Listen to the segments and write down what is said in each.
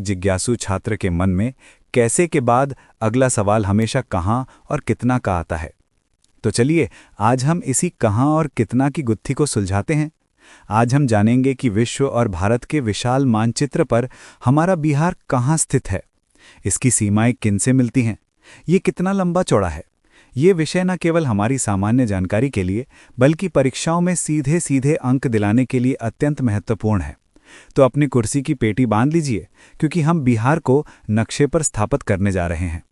जिज्ञासु छात्र के मन में कैसे के बाद अगला सवाल हमेशा कहाँ और कितना का आता है। तो चलिए आज हम इसी कहाँ और कितना की गुत्थी को सुलझाते हैं। आज हम जानेंगे कि विश्व और भारत के विशाल मानचित्र पर हमारा बिहार कहाँ स्थित है, इसकी सीमाएं किनसे मिलती हैं, ये कितना लंबा चौड़ा है। ये विषय न केवल हमारी सामान्य जानकारी के लिए बल्कि परीक्षाओं में सीधे सीधे अंक दिलाने के लिए अत्यंत महत्वपूर्ण है। तो अपनी कुर्सी की पेटी बांध लीजिए, क्योंकि हम बिहार को नक्शे पर स्थापित करने जा रहे हैं।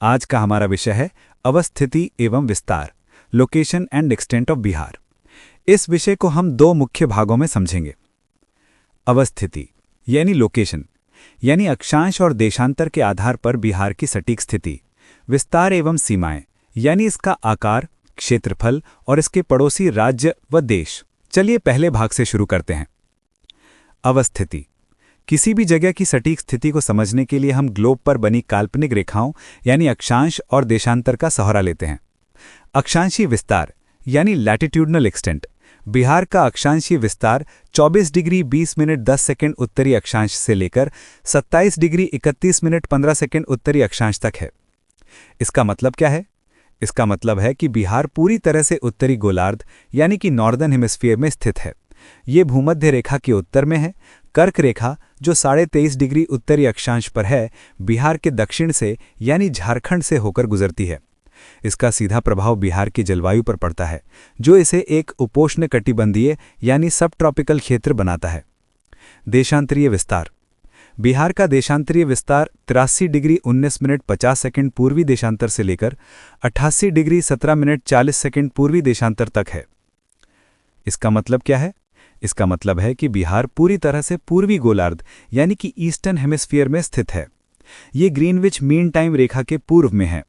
आज का हमारा विषय है अवस्थिति एवं विस्तार, location and extent of Bihar. इस विषय को हम दो मुख्य भागों में समझेंगे। अवस्थिति यानी लोकेशन, यानी अक्षांश और देशांतर के आधार पर बिहार की सटीक स्थिति। विस्तार एवं सीमाएं, यानी इसका आकार, क्षेत्रफल और इसके पड़ोसी राज्य व देश। चलिए पहले भाग से शुरू करते हैं। अवस्थिति। किसी भी जगह की सटीक स्थिति को समझने के लिए हम ग्लोब पर बनी काल्पनिक रेखाओं यानी अक्षांश और देशांतर का सहारा लेते हैं। अक्षांशीय विस्तार यानी लैटिट्यूडनल एक्सटेंट। बिहार का अक्षांशीय विस्तार 24 डिग्री 20 मिनट 10 सेकंड उत्तरी अक्षांश से लेकर 27 डिग्री 31 मिनट 15 सेकंड उत्तरी अक्षांश तक है। इसका मतलब क्या है? इसका मतलब है कि बिहार पूरी तरह से उत्तरी गोलार्ध यानी कि नॉर्दर्न हेमिस्फीयर में स्थित है। ये भूमध्य रेखा के उत्तर में है। कर्क रेखा जो 23.5 डिग्री उत्तरी अक्षांश पर है, बिहार के दक्षिण से यानी झारखंड से होकर गुजरती है। इसका सीधा प्रभाव बिहार की जलवायु पर पड़ता है, जो इसे एक उपोष्णकटिबंधीय यानी सब ट्रॉपिकल क्षेत्र बनाता है। देशांतरीय विस्तार। बिहार का देशांतरीय विस्तार 83 डिग्री 19 मिनट 50 सेकंड पूर्वी देशांतर से लेकर 88 डिग्री 17 मिनट 40 सेकंड पूर्वी देशांतर तक है। इसका मतलब क्या है? इसका मतलब है कि बिहार पूरी तरह से पूर्वी गोलार्ध यानी कि ईस्टर्न हेमिस्फीयर में स्थित है। ये ग्रीनविच मीन टाइम रेखा के पूर्व में है।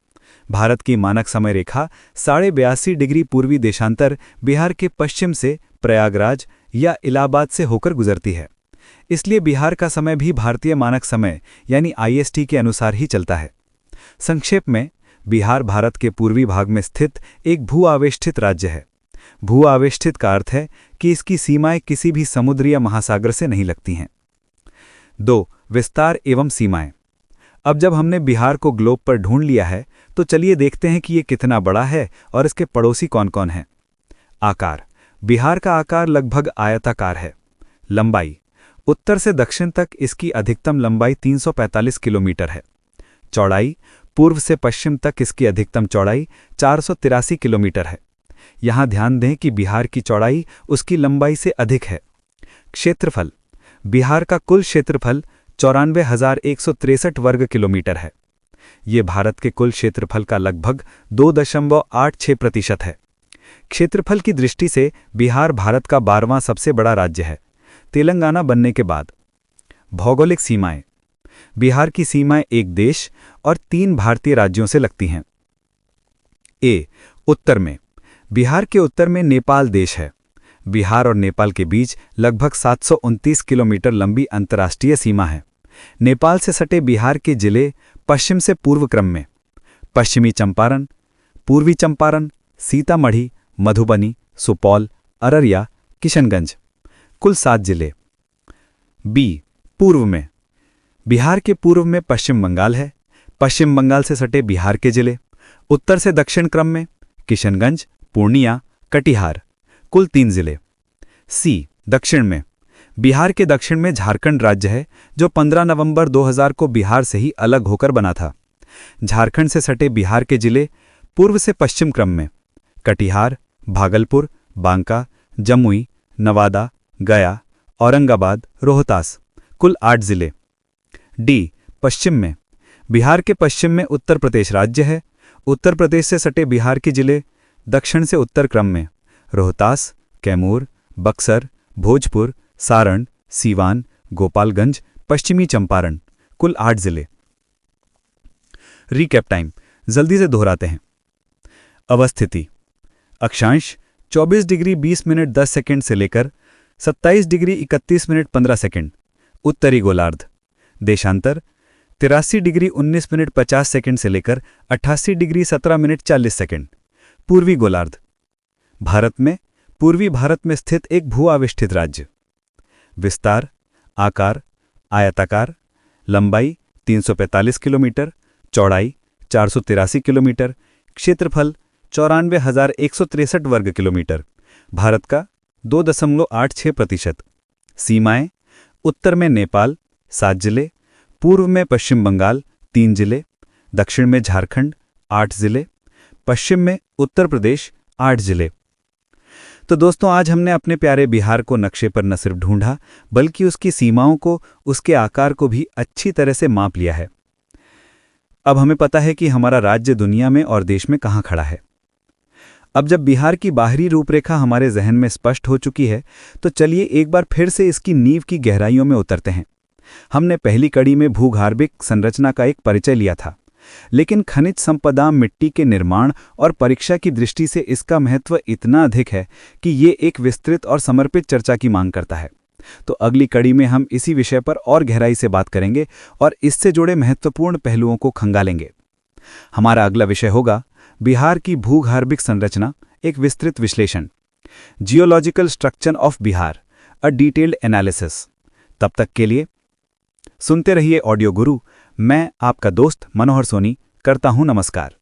भारत की मानक समय रेखा 82.5 डिग्री पूर्वी देशांतर बिहार के पश्चिम से प्रयागराज या इलाहाबाद से होकर गुजरती है। इसलिए बिहार का समय भी भारतीय मानक समय यानी IST के अनुसार ही चलता है। संक्षेप में, बिहार भारत के पूर्वी भाग में स्थित एक भू-आवेष्टित राज्य है। भू-आवेष्टित का अर्थ है कि इसकी सीमाएं किसी भी समुद्र या महासागर से नहीं लगती हैं। 2. विस्तार एवं सीमाएं। अब जब हमने बिहार को ग्लोब पर ढूंढ लिया है, तो चलिए देखते हैं कि ये कितना बड़ा है और इसके पड़ोसी कौन कौन हैं। आकार। बिहार का आकार लगभग आयताकार है। लंबाई। उत्तर से दक्षिण तक इसकी अधिकतम लंबाई 345 किलोमीटर है। चौड़ाई। पूर्व से पश्चिम तक इसकी अधिकतम चौड़ाई 483 किलोमीटर है। यहाँ ध्यान दें कि बिहार की चौड़ाई उसकी लंबाई से अधिक है। क्षेत्रफल। बिहार का कुल क्षेत्रफल 94,163 वर्ग किलोमीटर है। ये भारत के कुल क्षेत्रफल का लगभग 2.86% है। क्षेत्रफल की दृष्टि से बिहार भारत का 12वां सबसे बड़ा राज्य है, तेलंगाना बनने के बाद। भौगोलिक सीमाएं। बिहार की सीमाएं एक देश और 3 भारतीय राज्यों से लगती हैं। ए. उत्तर में। बिहार के उत्तर में नेपाल देश है। बिहार और नेपाल के बीच लगभग 729 किलोमीटर लंबी अंतर्राष्ट्रीय सीमा है। नेपाल से सटे बिहार के जिले पश्चिम से पूर्व क्रम में पश्चिमी चंपारण, पूर्वी चंपारण, सीतामढ़ी, मधुबनी, सुपौल, अररिया, किशनगंज। कुल 7 जिले। बी. पूर्व में। बिहार के पूर्व में पश्चिम बंगाल है। पश्चिम बंगाल से सटे बिहार के जिले उत्तर से दक्षिण क्रम में किशनगंज, पूर्णिया, कटिहार। कुल 3 जिले। सी. दक्षिण में। बिहार के दक्षिण में झारखंड राज्य है, जो 15 नवंबर 2000 को बिहार से ही अलग होकर बना था। झारखंड से सटे बिहार के जिले पूर्व से पश्चिम क्रम में कटिहार, भागलपुर, बांका, जमुई, नवादा, गया, औरंगाबाद, रोहतास। कुल 8 जिले। डी. पश्चिम में। बिहार के पश्चिम में उत्तर प्रदेश राज्य है। उत्तर प्रदेश से सटे बिहार के जिले दक्षिण से उत्तर क्रम में रोहतास, कैमूर, बक्सर, भोजपुर, सारण, सीवान, गोपालगंज, पश्चिमी चंपारण। कुल 8 जिले। रिकैप टाइम जल्दी से दोहराते हैं। अवस्थिति। अक्षांश 24 डिग्री 20 मिनट 10 सेकंड से लेकर 27 डिग्री 31 मिनट 15 सेकंड उत्तरी गोलार्ध। देशांतर 83 डिग्री 19 मिनट 50 सेकंड से लेकर 88 डिग्री 17 मिनट 40 सेकंड पूर्वी गोलार्ध। भारत में पूर्वी भारत में स्थित एक भू-आविष्ठित राज्य। विस्तार, आकार, आयताकार, लंबाई 345 किलोमीटर, चौड़ाई 483 किलोमीटर, क्षेत्रफल 94,163 वर्ग किलोमीटर, भारत का 2.86%। सीमाएं: उत्तर में नेपाल 7 जिले, पूर्व में पश्चिम बंगाल 3 जिले, दक्षिण में झारखंड 8 जिले, पश्चिम में उत्तर प्रदेश 8 जिले। तो दोस्तों, आज हमने अपने प्यारे बिहार को नक्शे पर न सिर्फ ढूंढा, बल्कि उसकी सीमाओं को, उसके आकार को भी अच्छी तरह से माप लिया है। अब हमें पता है कि हमारा राज्य दुनिया में और देश में कहाँ खड़ा है। अब जब बिहार की बाहरी रूपरेखा हमारे जहन में स्पष्ट हो चुकी है, तो चलिए एक बार फिर से इसकी नींव की गहराइयों में उतरते हैं। हमने पहली कड़ी में भूगर्भिक संरचना का एक परिचय लिया था, लेकिन खनिज संपदा, मिट्टी के निर्माण और परीक्षा की दृष्टि से इसका महत्व इतना अधिक है कि ये एक विस्तृत और समर्पित चर्चा की मांग करता है। तो अगली कड़ी में हम इसी विषय पर और गहराई से बात करेंगे और इससे जुड़े महत्वपूर्ण पहलुओं को खंगालेंगे। हमारा अगला विषय होगा बिहार की भूगर्भिक संरचना, एक विस्तृत विश्लेषण, geological structure of Bihar, a detailed analysis. तब तक के लिए सुनते रहिए ऑडियो गुरु। मैं आपका दोस्त मनोहर सोनी करता हूं नमस्कार।